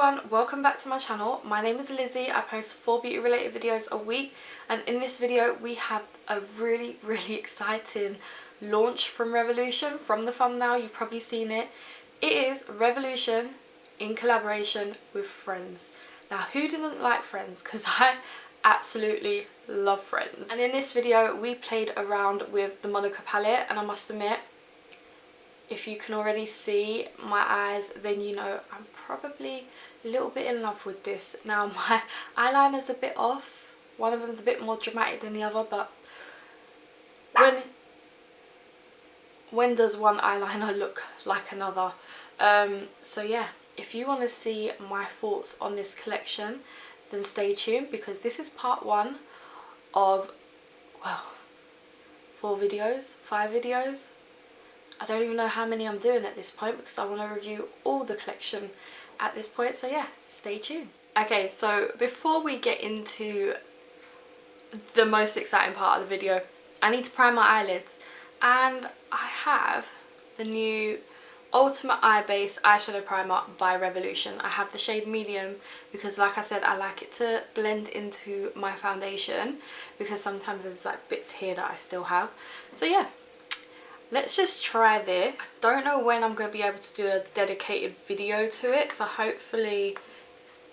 everyone, welcome back to my channel. My name is Lizzie. I post 4 beauty related videos a week, and in this video we have a really exciting launch from Revolution. From the thumbnail you've probably seen it. It is Revolution in collaboration with Friends. Now who didn't like Friends? Because I absolutely love Friends. And in this video we played around with the Monica palette, and I must admit, if you can already see my eyes, then you know I'm probably a little bit in love with this. Now my eyeliner's a bit off. One of them's a bit more dramatic than the other, but when does one eyeliner look like another? So yeah, if you want to see my thoughts on this collection, then stay tuned, because this is part 1 of, well, 5 videos. I don't even know how many I'm doing at this point, because I want to review all the collection at this point. So yeah, stay tuned. Okay, so before we get into the most exciting part of the video, I need to prime my eyelids, and I have the new Ultimate Eye Base Eyeshadow Primer by Revolution. I have the shade medium because, like I said, I like it to blend into my foundation, because sometimes there's like bits here that I still have. So yeah, let's just try this. I don't know when I'm going to be able to do a dedicated video to it, so hopefully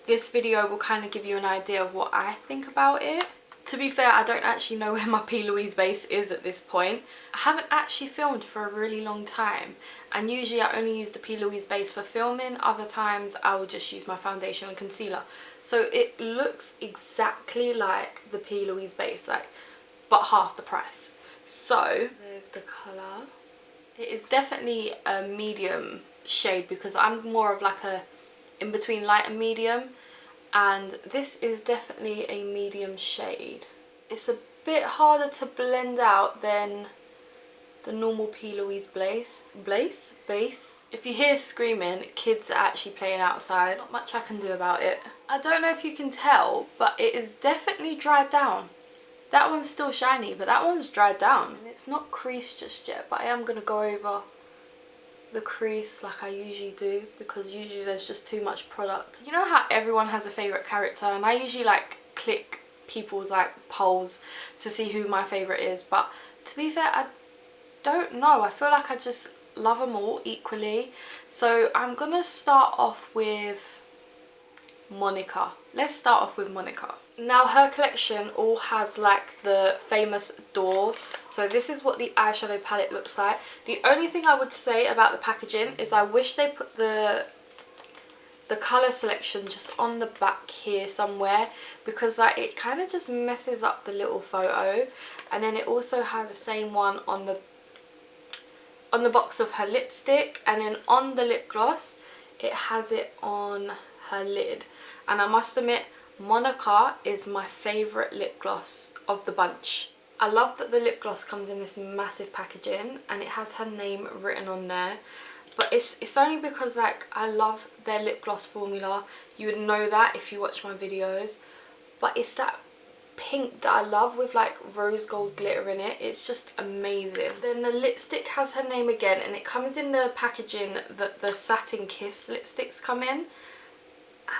this video will kind of give you an idea of what I think about it. To be fair, I don't actually know where my P. Louise base is at this point. I haven't actually filmed for a really long time, and usually I only use the P. Louise base for filming. Other times I will just use my foundation and concealer. So it looks exactly like the P. Louise base, like, but half the price. So there's the colour. It is definitely a medium shade, because I'm more of like a in between light and medium, and this is definitely a medium shade. It's a bit harder to blend out than the normal P. Louise base. If you hear screaming, kids are actually playing outside. Not much I can do about it. I don't know if you can tell, but it is definitely dried down. That one's still shiny, but that one's dried down. And it's not creased just yet, but I am going to go over the crease like I usually do, because usually there's just too much product. You know how everyone has a favourite character, and I usually like click people's like polls to see who my favourite is, but to be fair, I don't know. I feel like I just love them all equally. So I'm going to start off with Monica. Let's start off with Monica. Now her collection all has like the famous door. So this is what the eyeshadow palette looks like. The only thing I would say about the packaging is I wish they put the colour selection just on the back here somewhere, because like it kind of just messes up the little photo. And then it also has the same one on the box of her lipstick, and then on the lip gloss it has it on her lid. And I must admit, Monica is my favourite lip gloss of the bunch. I love that the lip gloss comes in this massive packaging and it has her name written on there. But it's only because like I love their lip gloss formula. You would know that if you watch my videos. But it's that pink that I love with like rose gold glitter in it. It's just amazing. Then the lipstick has her name again, and it comes in the packaging that the Satin Kiss lipsticks come in.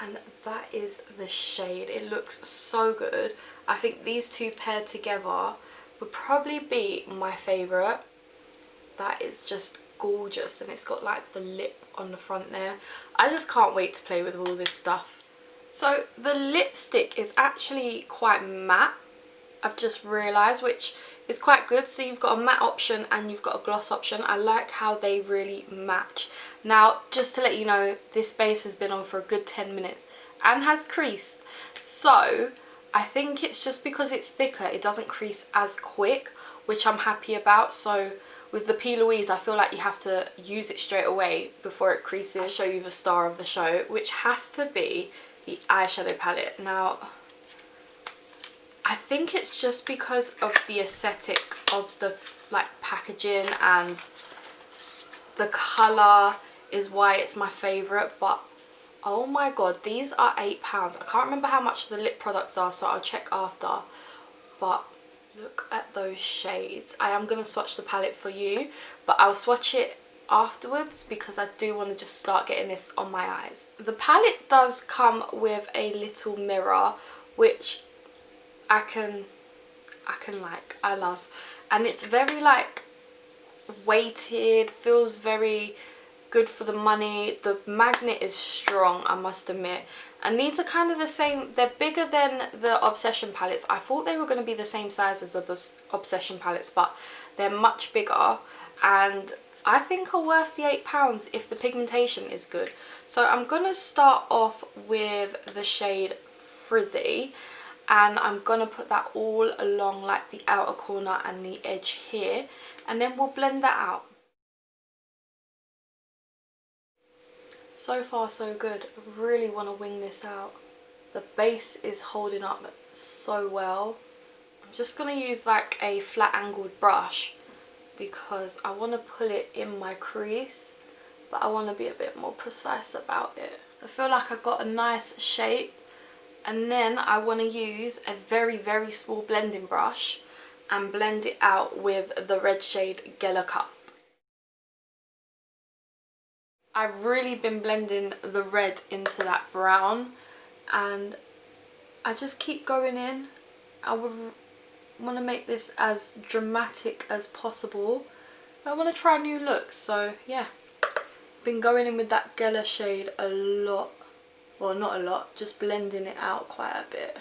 And that is the shade. It looks so good. I think these two paired together would probably be my favourite. That is just gorgeous, and it's got like the lip on the front there. I just can't wait to play with all this stuff. So the lipstick is actually quite matte, I've just realised, which is quite good. So you've got a matte option and you've got a gloss option. I like how they really match. Now just to let you know, this base has been on for a good 10 minutes and has creased. So I think it's just because it's thicker, it doesn't crease as quick, which I'm happy about. So with the P. Louise, I feel like you have to use it straight away before it creases. I'll show you the star of the show, which has to be the eyeshadow palette. Now I think it's just because of the aesthetic of the like packaging, and the colour is why it's my favourite. But oh my god, these are £8. I can't remember how much the lip products are, so I'll check after. But look at those shades. I am going to swatch the palette for you, but I'll swatch it afterwards because I do want to just start getting this on my eyes. The palette does come with a little mirror, which I love, and it's very like weighted, feels very good for the money. The magnet is strong, I must admit, and these are kind of the same. They're bigger than the Obsession palettes. I thought they were going to be the same size as the Obsession palettes, but they're much bigger, and I think are worth the £8 if the pigmentation is good. So I'm going to start off with the shade Frizzy, and I'm going to put that all along like the outer corner and the edge here, and then we'll blend that out. So far so good. I really want to wing this out. The base is holding up so well. I'm just going to use like a flat angled brush because I want to pull it in my crease, but I want to be a bit more precise about it. I feel like I got a nice shape, and then I want to use a very, very small blending brush and blend it out with the red shade Gela Cup. I've really been blending the red into that brown, and I just keep going in. I want to make this as dramatic as possible. I want to try new looks, so yeah. Been going in with that Gela shade a lot. Well, not a lot, just blending it out quite a bit.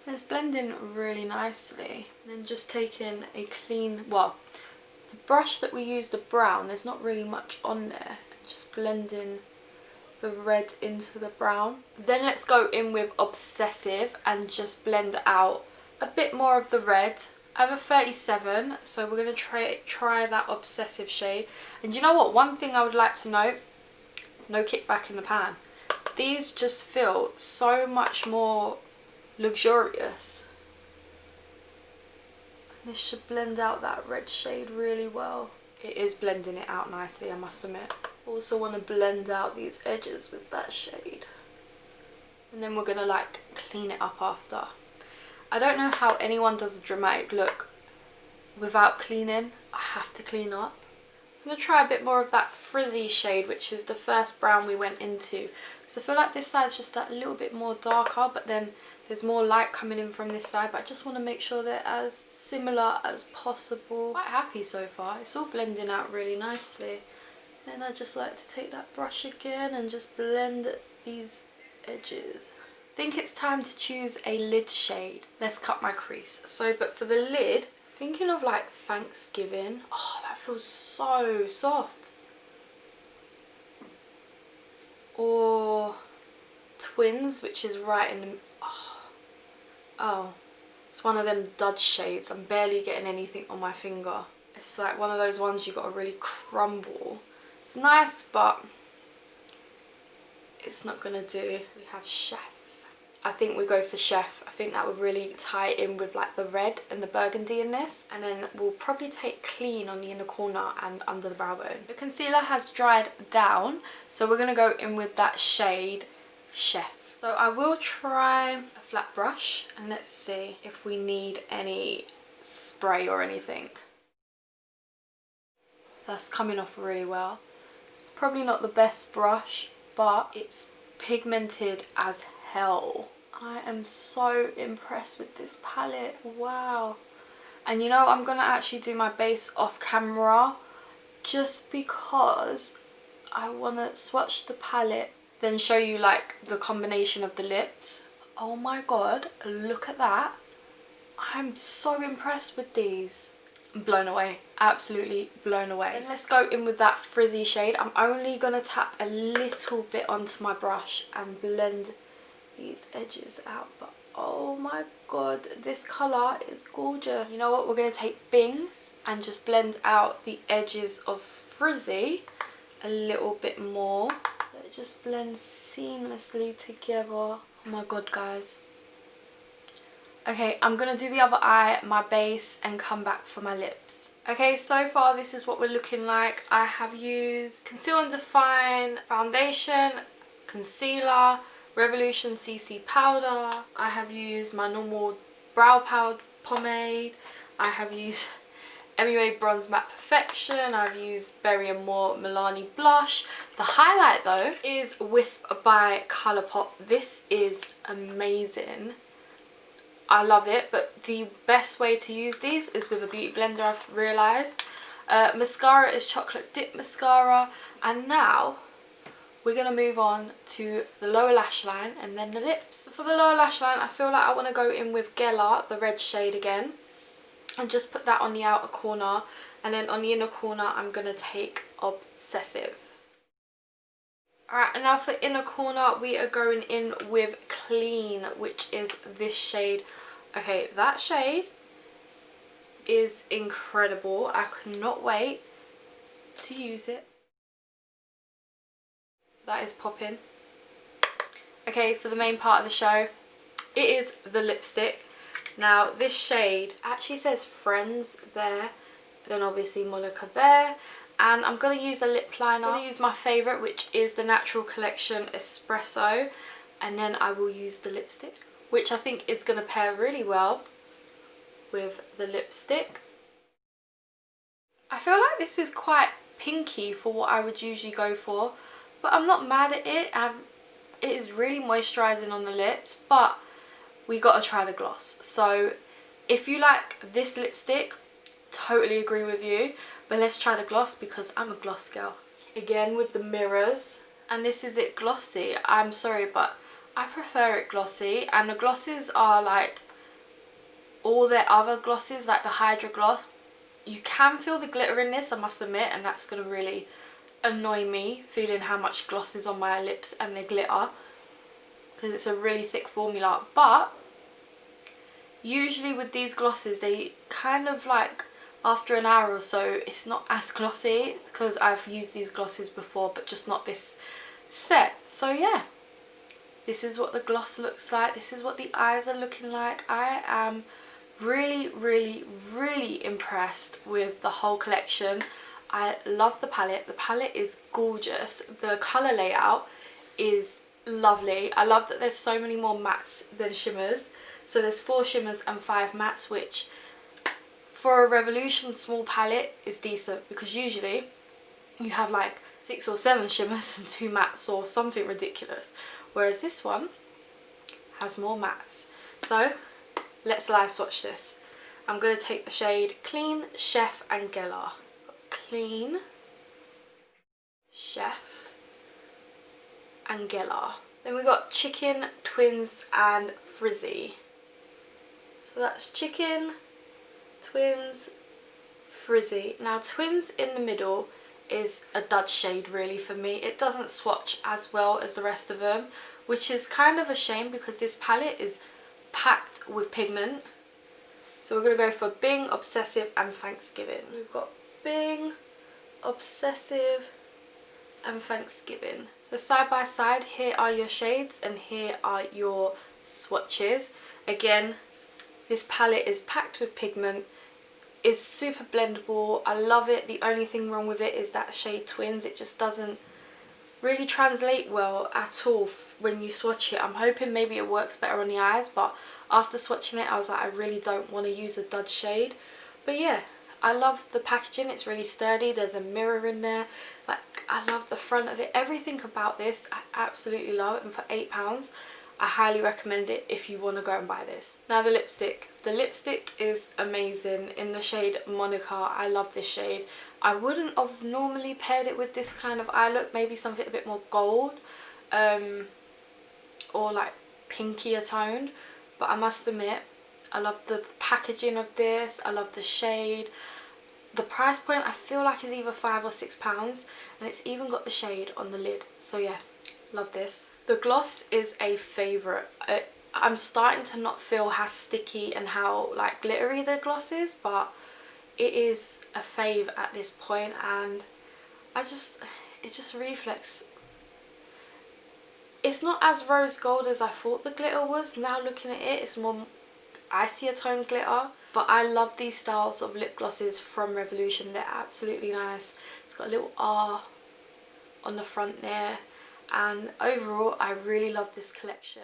And it's blending really nicely. And then just taking a clean, well, the brush that we used, the brown, there's not really much on there. Just blending the red into the brown. Then let's go in with Obsessive and just blend out a bit more of the red. I have a 37, so we're going to try that Obsessive shade. And you know what, one thing I would like to note, no kickback in the pan. These just feel so much more luxurious. And this should blend out that red shade really well. It is blending it out nicely, I must admit. Also want to blend out these edges with that shade. And then we're going to like clean it up after. I don't know how anyone does a dramatic look without cleaning. I have to clean up. I'm going to try a bit more of that Frizzy shade, which is the first brown we went into. So I feel like this side's just a little bit more darker, but then there's more light coming in from this side. But I just want to make sure they're as similar as possible. Quite happy so far. It's all blending out really nicely. Then I just like to take that brush again and just blend these edges. I think it's time to choose a lid shade. Let's cut my crease. So, but for the lid, thinking of like Thanksgiving. Oh, that feels so soft. Or Twins, which is right in the... Oh, it's one of them dud shades. I'm barely getting anything on my finger. It's like one of those ones you got to really crumble. It's nice, but it's not gonna do. We have Chef. I think we go for Chef. I think that would really tie in with like the red and the burgundy in this. And then we'll probably take Clean on the inner corner and under the brow bone. The concealer has dried down, so we're gonna go in with that shade Chef. So I will try a flat brush and let's see if we need any spray or anything. That's coming off really well. Probably not the best brush, but it's pigmented as hell. I am so impressed with this palette. Wow. And you know, I'm gonna actually do my base off camera just because I want to swatch the palette, then show you like the combination of the lips. Oh my god, look at that. I'm so impressed with these. I'm blown away, absolutely blown away. And let's go in with that Frizzy shade. I'm only gonna tap a little bit onto my brush and blend these edges out, but oh my god, this colour is gorgeous. You know what, we're gonna take Bing and just blend out the edges of Frizzy a little bit more, so it just blends seamlessly together. Oh my god, guys. Okay, I'm gonna do the other eye, my base, and come back for my lips. Okay, so far this is what we're looking like. I have used Conceal and Define foundation, concealer, Revolution CC powder. I have used my normal brow powder pomade. I have used MUA Bronze Matte Perfection. I've used Berry & More Milani Blush. The highlight though is Wisp by Colourpop. This is amazing. I love it, but the best way to use these is with a beauty blender, I've realised. Mascara is Chocolate Dip Mascara. And now we're going to move on to the lower lash line and then the lips. For the lower lash line, I feel like I want to go in with Gela, the red shade again, and just put that on the outer corner. And then on the inner corner, I'm going to take Obsessive. Alright, and now for inner corner, we are going in with Clean, which is this shade. Okay, that shade is incredible. I cannot wait to use it. That is popping. Okay, for the main part of the show, it is the lipstick. Now this shade actually says Friends there, then obviously Monica there, and I'm going to use a lip liner. I'm going to use my favourite, which is the Natural Collection Espresso, and then I will use the lipstick, which I think is going to pair really well with the lipstick. I feel like this is quite pinky for what I would usually go for, but I'm not mad at it. It is really moisturising on the lips, but we got to try the gloss. So if you like this lipstick, totally agree with you, but let's try the gloss because I'm a gloss girl. Again with the mirrors, and this is it glossy. I'm sorry, but I prefer it glossy, and the glosses are like all their other glosses, like the Hydra Gloss. You can feel the glitter in this, I must admit, and that's going to really annoy me, feeling how much gloss is on my lips and the glitter, because it's a really thick formula. But usually with these glosses, they kind of like after an hour or so it's not as glossy, because I've used these glosses before but just not this set. So yeah, this is what the gloss looks like, this is what the eyes are looking like. I am really impressed with the whole collection. I love the palette. The palette is gorgeous. The colour layout is lovely. I love that there's so many more mattes than shimmers. So there's 4 shimmers and 5 mattes, which for a Revolution small palette is decent, because usually you have like 6 or 7 shimmers and 2 mattes or something ridiculous. Whereas this one has more mattes. So let's live swatch this. I'm going to take the shade Clean, Chef and Gela. Clean, Chef and Gela. Then we got Chicken, Twins and Frizzy. So that's Chicken, Twins, Frizzy. Now Twins in the middle is a dud shade really for me. It doesn't swatch as well as the rest of them, which is kind of a shame because this palette is packed with pigment. So we're going to go for Bing, Obsessive and Thanksgiving. We've got Bing, Obsessive and Thanksgiving. So side by side, here are your shades and here are your swatches. Again, this palette is packed with pigment, is super blendable. I love it. The only thing wrong with it is that shade Twins. It just doesn't really translate well at all when you swatch it. I'm hoping maybe it works better on the eyes, but after swatching it I was like, I really don't want to use a dud shade. But yeah, I love the packaging. It's really sturdy. There's a mirror in there. Like, I love the front of it. Everything about this I absolutely love it, and for £8 I highly recommend it if you want to go and buy this. Now the lipstick. The lipstick is amazing in the shade Monica. I love this shade. I wouldn't have normally paired it with this kind of eye look, maybe something a bit more gold or like pinkier toned, but I must admit I love the packaging of this. I love the shade. The price point I feel like is either £5 or £6, and it's even got the shade on the lid. So yeah, love this. The gloss is a favourite. I'm starting to not feel how sticky and how like glittery the gloss is, but it is a fave at this point, and it just reflects. It's not as rose gold as I thought the glitter was. Now looking at it, it's more icier tone glitter. But I love these styles of lip glosses from Revolution. They're absolutely nice. It's got a little R on the front there, and overall I really love this collection.